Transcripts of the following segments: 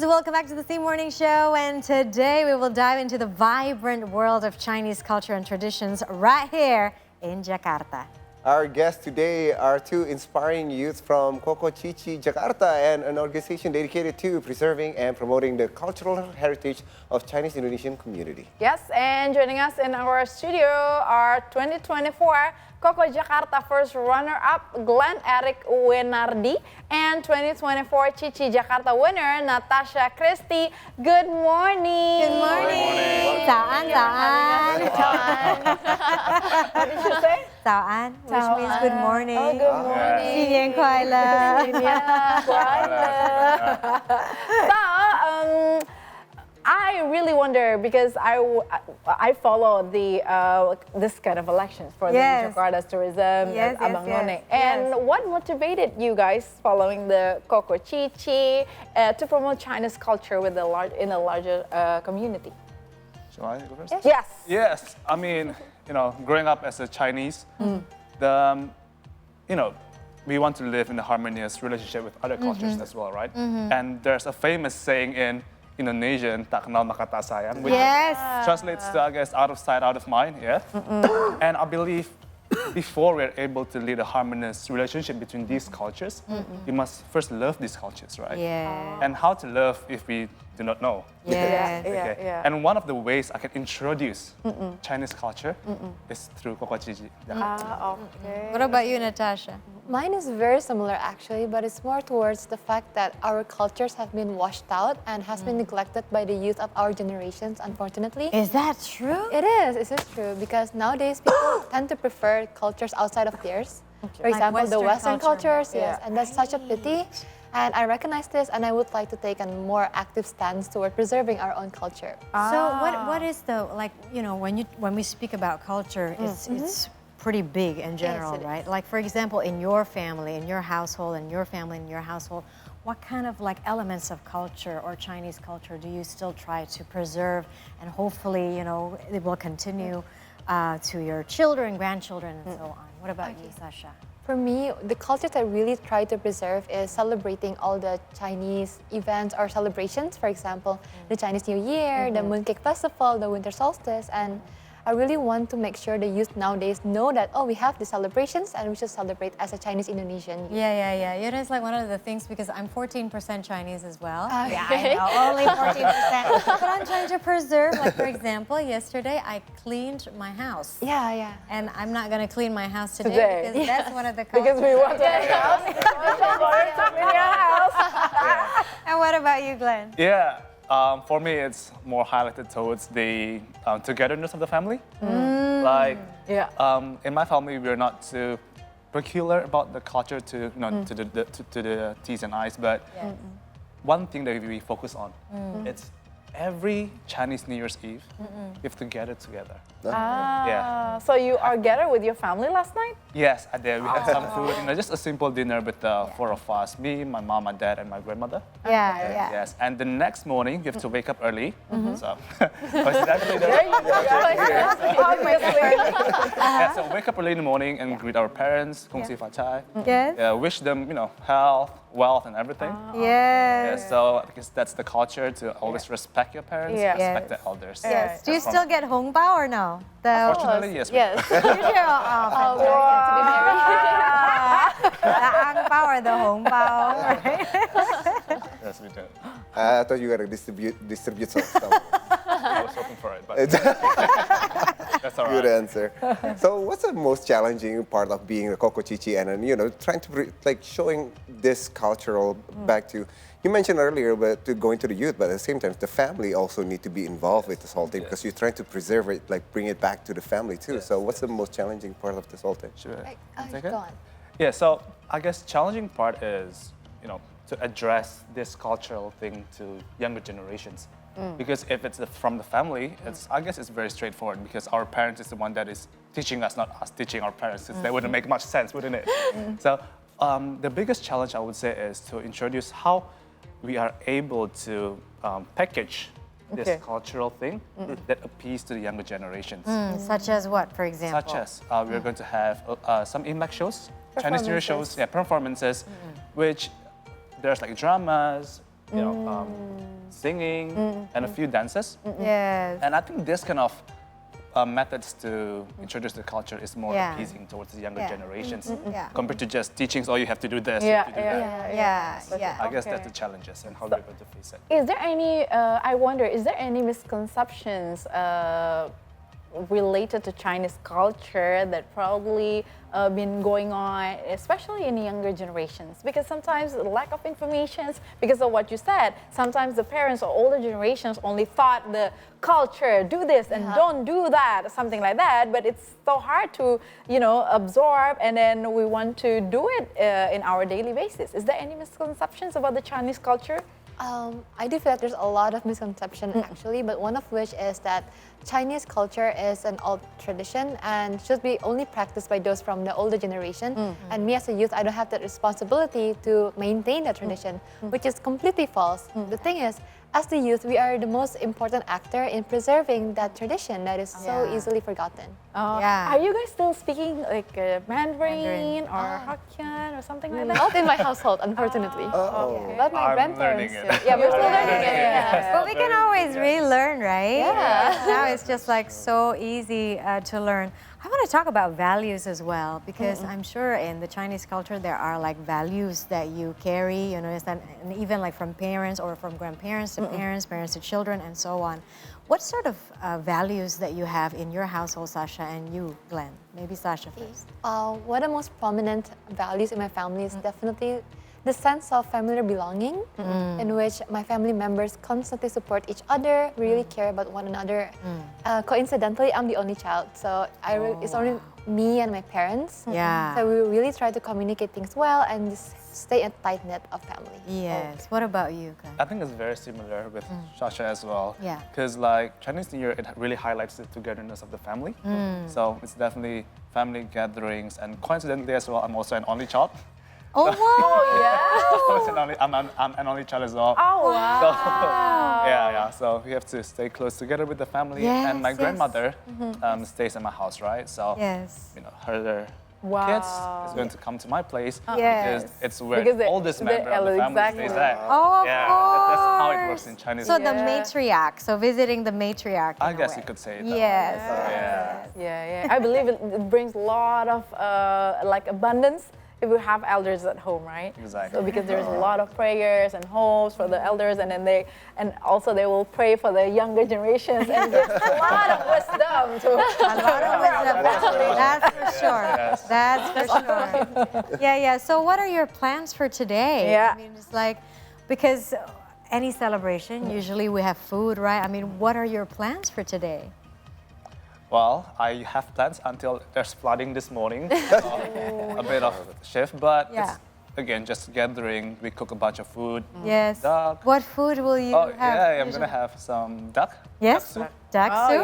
kids, welcome back to the Theme Morning Show, and today we will dive into the vibrant world of Chinese culture and traditions right here in Jakarta. Our guests today are two inspiring youths from Koko Cici Jakarta, and an organization dedicated to preserving and promoting the cultural heritage of Chinese-Indonesian community. Yes, and joining us in our studio are 2024 Koko Jakarta first runner-up Glenn Eric Wenardi and 2024 Cici Jakarta winner Natasha Christie. Good morning. Good morning. 早安, 早安. What did you say? 早安, which means good morning. Oh, good morning. 新年快乐. So, I really wonder because I follow the this kind of elections for the Jakarta's tourism, Abang None. And what motivated you guys following the Koko Cici to promote China's culture with in a larger community? Shall I go first? Yes. Yes. I mean, growing up as a Chinese, we want to live in a harmonious relationship with other cultures as well, right? And there's a famous saying in Indonesian, tak kenal maka tak sayang, which translates to, I guess, out of sight, out of mind, yeah? And I believe before we're able to lead a harmonious relationship between these cultures, we must first love these cultures, right? Yeah. And how to love if we do not know. And one of the ways I can introduce Chinese culture is through Koko Cici. What about you, Natasha? Mine is very similar actually, but it's more towards the fact that our cultures have been washed out and has been neglected by the youth of our generations, unfortunately. Is that true? It is true, because nowadays people tend to prefer cultures outside of theirs. For example, the Western cultures, and that's such a pity. And I recognize this, and I would like to take a more active stance toward preserving our own culture. So what is the, when we speak about culture, it's pretty big in general, right? Like, for example, in your family, in your household, in your family, in your household, what kind of elements of culture or Chinese culture do you still try to preserve, and hopefully, it will continue to your children, grandchildren, and so on? What about you, Sasha? For me, the cultures I really try to preserve is celebrating all the Chinese events or celebrations. For example, the Chinese New Year, the Mooncake Festival, the Winter Solstice, and I really want to make sure the youth nowadays know that, we have the celebrations and we should celebrate as a Chinese-Indonesian. Yeah. It's like one of the things, because I'm 14% Chinese as well. Okay. Yeah, I know, only 14%. But I'm trying to preserve, like, for example, yesterday I cleaned my house. Yeah. And I'm not going to clean my house today because that's one of the cultures. Because we want to house. And what about you, Glenn? Yeah. For me, it's more highlighted towards the togetherness of the family. In my family, we're not too peculiar about the culture to the T's and I's, but one thing that we focus on, it's every Chinese New Year's Eve, we have to gather together. So you are gathered with your family last night? Yes, I did. We had some food, just a simple dinner with the four of us, me, my mom, my dad, and my grandmother. Yeah. Yes, and the next morning, you have to wake up early. So, obviously, so wake up early in the morning and greet our parents, Kong Si Fa Chai. Yes. Wish them, health, wealth, and everything. Yes. So I guess that's the culture, to always respect your parents, respect the elders. Yes. Do you still get hongbao or no? Unfortunately, yes. Yes. You do? Oh, the angbao or the hongbao, right? Yes, we do. I thought you were going to distribute some stuff. I was hoping for it, but that's all right. Good answer. So what's the most challenging part of being a Koko Cici and trying to showing this cultural back to, you mentioned earlier, but to going to the youth, but at the same time, the family also need to be involved with this whole thing because you're trying to preserve it, bring it back to the family too. So what's the most challenging part of this whole thing? Sure. Go on. Yeah, so I guess challenging part is, to address this cultural thing to younger generations. Because if it's from the family, I guess it's very straightforward because our parents is the one that is teaching us, not us teaching our parents. That wouldn't make much sense, wouldn't it? So the biggest challenge I would say is to introduce how we are able to package this cultural thing that appeals to the younger generations. Such as what, for example? Such as we're going to have some impact shows, Chinese New Year shows, performances, which there's like dramas, singing, and a few dances. Yes. And I think this kind of methods to introduce the culture is more appeasing towards the younger generations compared to just teachings, oh, you have to do this, you have to do that. I guess that's the challenges and how we're going to face it. Is there any, I wonder, is there any misconceptions related to Chinese culture that probably been going on, especially in the younger generations? Because sometimes the lack of information, because of what you said, sometimes the parents or older generations only thought the culture, do this and don't do that, something like that, but it's so hard to, absorb, and then we want to do it in our daily basis. Is there any misconceptions about the Chinese culture? I do feel that there's a lot of misconception actually, but one of which is that Chinese culture is an old tradition and should be only practiced by those from the older generation. And me as a youth, I don't have that responsibility to maintain that tradition, which is completely false. The thing is, as the youth, we are the most important actor in preserving that tradition that is so easily forgotten. Are you guys still speaking like Mandarin or Hokkien or something like that? Not in my household, unfortunately. But my I'm grandparents. learning it. Yeah, we're still learning it. Yeah. But we can always relearn, right? Yeah. Now it's just like so easy to learn. I want to talk about values as well, because I'm sure in the Chinese culture there are like values that you carry, and even like from parents or from grandparents to parents, parents to children, and so on. What sort of values that you have in your household, Sasha, and you, Glenn? Maybe Sasha first. One of the most prominent values in my family is definitely the sense of familiar belonging, in which my family members constantly support each other, really care about one another. Coincidentally, I'm the only child, so it's only me and my parents. Yeah. So we really try to communicate things well and just stay a tight knit of family. Yes. What about you, Glenn? I think it's very similar with Sasha as well. Yeah. Because like Chinese New Year, it really highlights the togetherness of the family. So it's definitely family gatherings, and coincidentally as well, I'm also an only child. Oh, wow. I'm an only child as well. Oh, wow. So, so we have to stay close together with the family. Yes, and my yes. grandmother stays in my house, right? So Yes. her kids is going to come to my place Yes. because it's where Because the oldest member of the family stays there. Oh, of That's how it course. works in Chinese. So the matriarch, so visiting the matriarch. I in a guess way. you could say it. Yes. Yeah. I believe it brings a lot of like abundance if we have elders at home, right? Exactly. So because there's a lot of prayers and hopes for the elders, and then they will pray for the younger generations, and there's a lot of wisdom to A lot of wisdom. That's for sure. Yes. That's for sure. Yeah. So what are your plans for today? Yeah. I mean, it's like, because any celebration, usually we have food, right? I mean, what are your plans for today? Well, I have plans until there's flooding this morning. So a bit of shift, but it's, again, just gathering. We cook a bunch of food. Yes. Duck. What food will you have? I'm usually? gonna have some duck. Yes. Duck soup. Duck soup.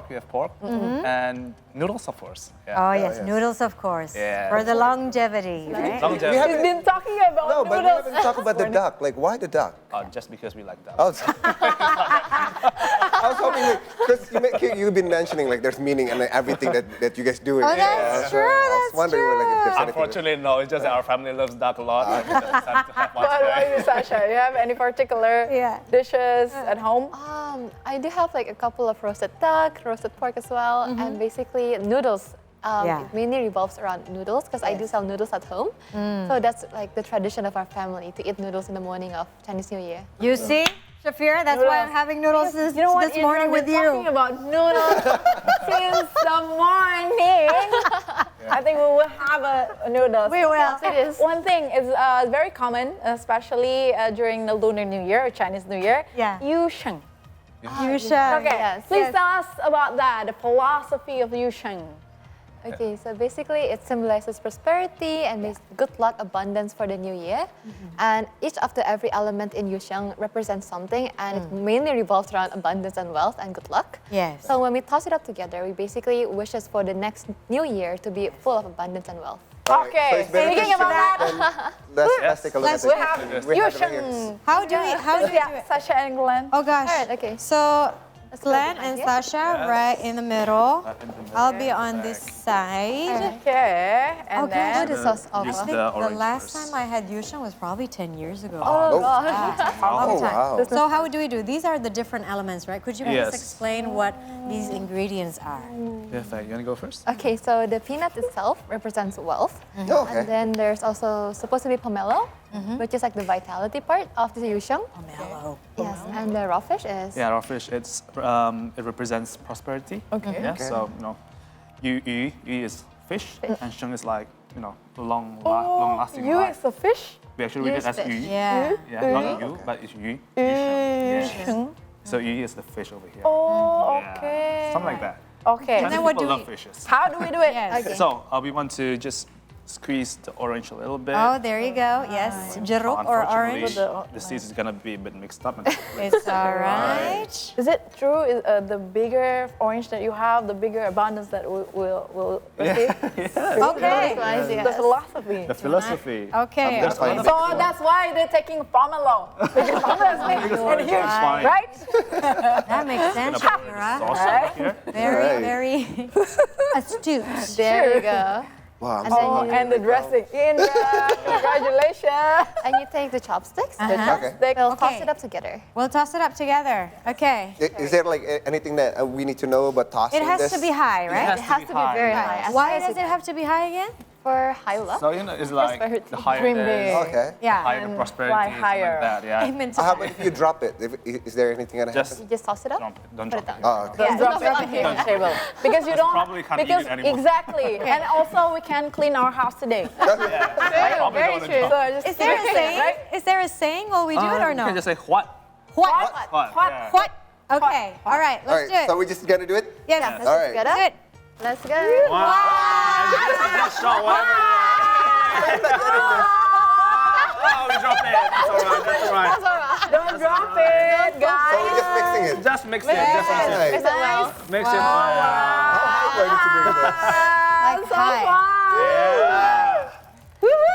We have pork, and noodles, of course. Oh yes, noodles, of course. Yeah. For the longevity, right? Longevity. We've been talking about No, but we noodles. haven't talked about the duck. Like, why the duck? Just because we like duck. Oh, I was hoping, because you've been mentioning like there's meaning in everything that you guys do. Oh, that's true. I was That's wondering like, if there's anything. Unfortunately, no. It's just that our family loves duck a lot. And we just decided to have one What about today. you, Sasha? You have any particular dishes at home? I do have like a couple of roasted duck, roasted pork as well, and basically noodles. It mainly revolves around noodles because I do sell noodles at home. So that's like the tradition of our family to eat noodles in the morning of Chinese New Year. You see, Shafira, that's why I'm having noodles this morning with you. Talking about noodles since the morning. I think we will have a noodles. We will. It is. One thing is very common, especially during the Lunar New Year or Chinese New Year. Yeah. Sheng. Yusheng. Okay, Yes. please tell us about that, the philosophy of Sheng. Okay, so basically it symbolizes prosperity and good luck, abundance for the new year. And each of every element in Yusheng represents something, and it mainly revolves around abundance and wealth and good luck. Yes. So when we toss it up together, we basically wish us for the next new year to be full of abundance and wealth. Okay, it's better speaking to about that, Let's take a look at we it. have We have it right here. Sheng. How do we do it? Sasha and Glenn. Oh gosh. All right, okay. So Glenn and Sasha right in the middle. Right in the middle. I'll be on this side. Okay, and Okay. then What is sauce I Use think the the orange last first. time I had Yusheng was probably 10 years ago. Oh, God. Oh, wow. So how do we do? These are the different elements, right? Could you please Yes. explain what these ingredients are? Perfect. You want to go first? Okay, so the peanut itself represents wealth. Oh, okay. And then there's also supposed to be pomelo, which is like the vitality part of the yusheng. Pomelo. Yes, and the raw fish is Yeah, raw fish. It represents prosperity. Okay. Yeah. Okay. So yu is fish, and sheng is like long-lasting you life. is a fish. We actually read it Yu as is fish. yu. Yeah. Yeah, not yu, but it's yu. Sheng. So yu is the fish over here. Oh, Yeah. okay. Something like that. Okay. And then Chinese what people do love we- fishes. How do we do it? Yes. Okay. So we want to just squeeze the orange a little bit. Oh, there you go. Yes, jeruk or orange. Unfortunately, the seeds is gonna be a bit mixed up. It's all right. Is it true? Is, the bigger orange that you have, the bigger abundance that we'll receive? Okay. Nice, The yes. philosophy. The philosophy. Okay. That's fine. So that's why they're taking pomelo. Because pomelo is big and huge, fine. right? That makes sense, Shakira. Sauce over here. Very, Right. very astute. There you go. Wow. I'm And so then Oh, hungry and the right now. dressing. Indra, congratulations. And you take the chopsticks. Okay. We'll toss Okay. it up together. We'll toss it up together. Okay. Is there like anything that we need to know about tossing It has this? to be high, right? It has to be very high. As Why high as does you it can. have to be high again? For high luck? So it's like Prosperity. the higher Dream it is, big. Okay. Yeah. higher the And prosperity, fly something higher. like that. Yeah. Amen to How that. about if you drop it? Is there anything that happens? Just You just toss it up. don't Put it drop it. down. Oh, okay. Don't drop it on the table. Because you don't. probably can't eat because it anymore. exactly. And also we can clean our house today. Probably Very don't wanna true. drop So just Is there a keep it, saying? right? Is there a saying while we do it or You no? can just say what? What? What? Yeah. What? Okay. All right. All Let's right, do so it. we're just gonna do it? Yes. Yeah, let's All just right. get Let's do up. it. Let's go. Just shot whatever. Oh, we dropped it. That's all right. That's all right. Don't drop it, So guys. we're just mixing it. Just mix it. Just mix it. Right. Mix it well. Mix it. How high do you need to bring this? Like So high. fun. Yeah.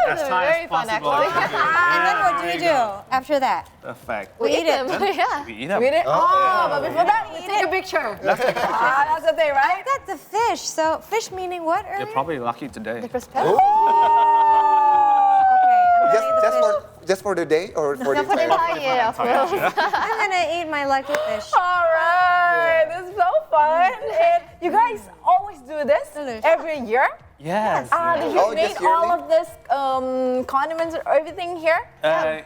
As high Very as fun, possible. actually. And then what do we do after that? Perfect. We eat it. Yeah. We eat them. We did. Oh, but before that, we take a picture. That's the thing, right? That's the fish. So fish meaning what You're earlier? probably lucky today. The prosperity. Okay. I'm gonna eat the fish. Just for the day or for the For the entire? entire year, of course. I'm gonna eat my lucky fish. All right, this is so fun. And you guys always do this Delicious. every year? Yes. Did you Oh, make just all yearly? of this condiments or everything here?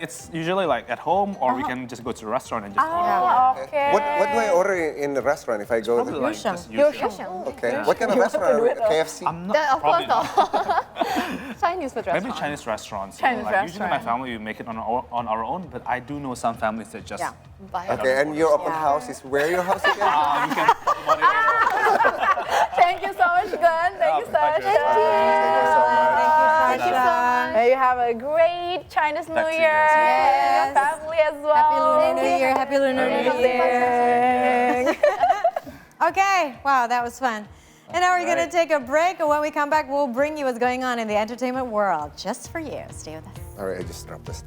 It's usually like at home, or we can just go to a restaurant and just order. Oh, okay. What do I order in the restaurant if I go Probably there? like Yusheng. just Yusheng. Okay. What kind of restaurant? KFC? I'm not. Of course probably not. Chinese food Maybe restaurant. Chinese restaurants. Chinese like, Usually my restaurant. family we make it on our own, but I do know some families that just. Yeah. Buy it. Okay, and your open Yeah. house is where your house again? You can talk about it. Thank you so much, Glenn. Thank you, Thank you. Sasha. Thank you so much. Thank you, Sasha. May you have a great Chinese New Back to you Year. guys. Your family as well. Happy Lunar New Year. Happy Lunar New Year. Okay. Wow, that was fun. And now we're going to take a break, and when we come back, we'll bring you what's going on in the entertainment world just for you. Stay with us. All right, I just dropped this.